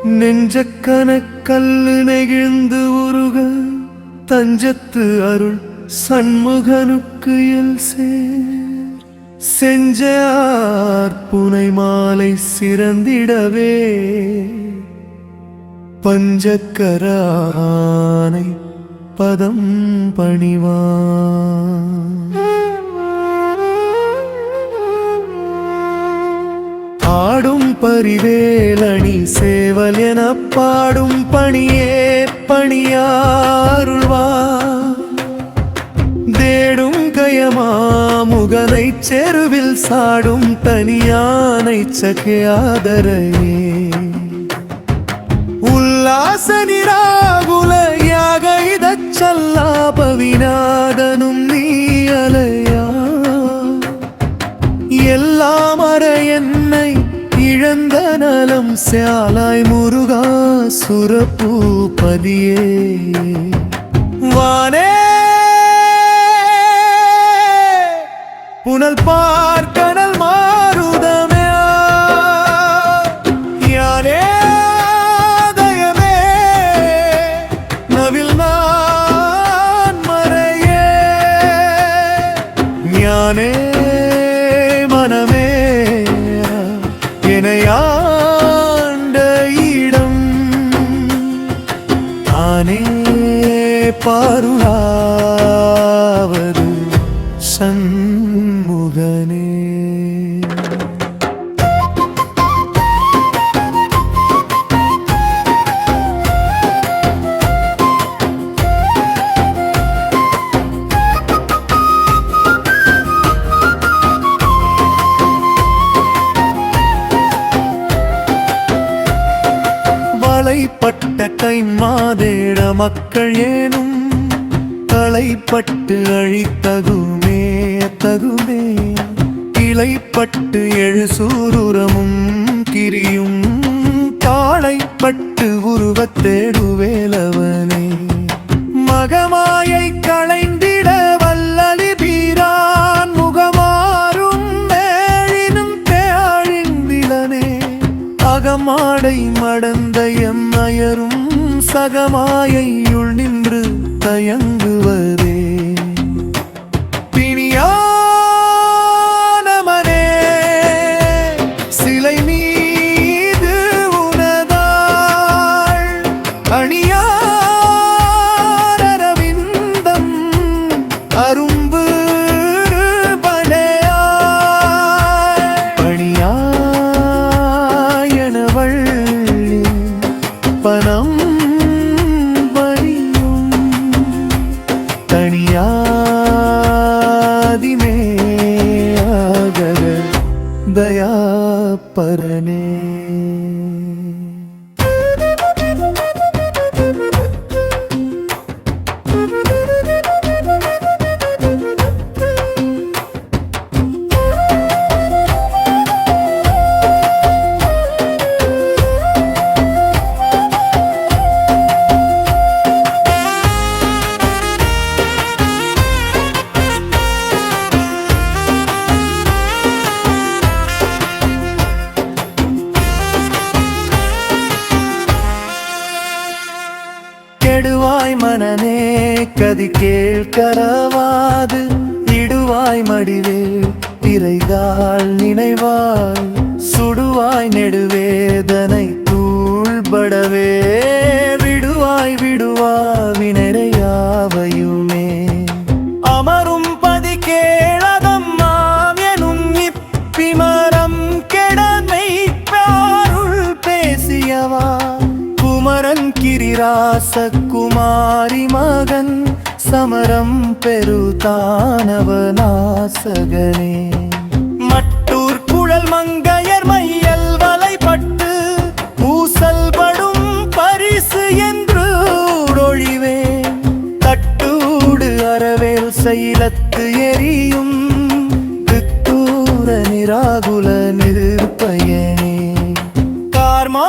நெஞ்சக்கனக்கல்லு நெகிழ்ந்து உருக தஞ்சத்து அருள் சண்முகனுக்கு எல் செஞ்சார் புனை மாலை சிறந்திடவே பஞ்சக்கரானை பதம் பணிவான். ஆடும் பரிவேலணி சேவல் என பாடும் பணியே பணியாருள்வா. தேடும் கயமா முகனை செருவில் சாடும் தனியானை சகையாதரையே உல்லாச நிராகுல யாக இதச்சல்லாபவிநாதனும் நீ அலையா. எல்லாம் அற என்னை இழந்த நலம் சாலாய் முருகா சுரபூபதியே. வானே புனல் பார்க்கடல் மாருதமே யானே தயமே நவில் நான் மறையே ஞானே மனமே எனையாண்ட இடம் தானே பாருளாவது சண்முகனே. வளைப்பட்ட கை மாதேட மக்கள் ஏனும் களைப்பட்டு அழித்தகுமே தகுமே. கிளைப்பட்டு எழு சூருரமும் கிரியும் தாளைப்பட்டு உருவத்தேடுவேலவனே. மகமாயை களைந்திட வல்லலி பீரான் முகமாறும் மேழினும் தேழிந்திலனே. அகமாடை மடந்த எம்மையரும் சகமாயையுள் நின்று தயங்குவதே பிணியானமனே. சிலை மீது உனதாள் அணியாரவிந்தம் அரும்பு படையாய் பணியாயனவள் பனம் தனியாதிமேகர தயாபரனே. கெடுவாய் மனனே கதி கேள்கரவாது இடுவாய் மடிவே திரைதாள் நினைவாய். சுடுவாய் நெடுவேதனை தூள்படவே விடுவாய் விடுவா வினையாவையுமே. அமரும் பதி கேளதம்மாம் எனும் இப்பிமரம் கெடமை பாருள் பேசியவா. குமரன் கிரிராச குமாரி மகன் சமரம் பெருதானவநாசகனே. மட்டூர் குழல் மங்கையர் மையல் வலைப்பட்டு ஊசல் படும் பரிசு என்று ஒழிவேன். தட்டூடு அறவேல் சைலத்து எரியும் தித்தூர நிராகுல நிருப்பயனே. கார்மா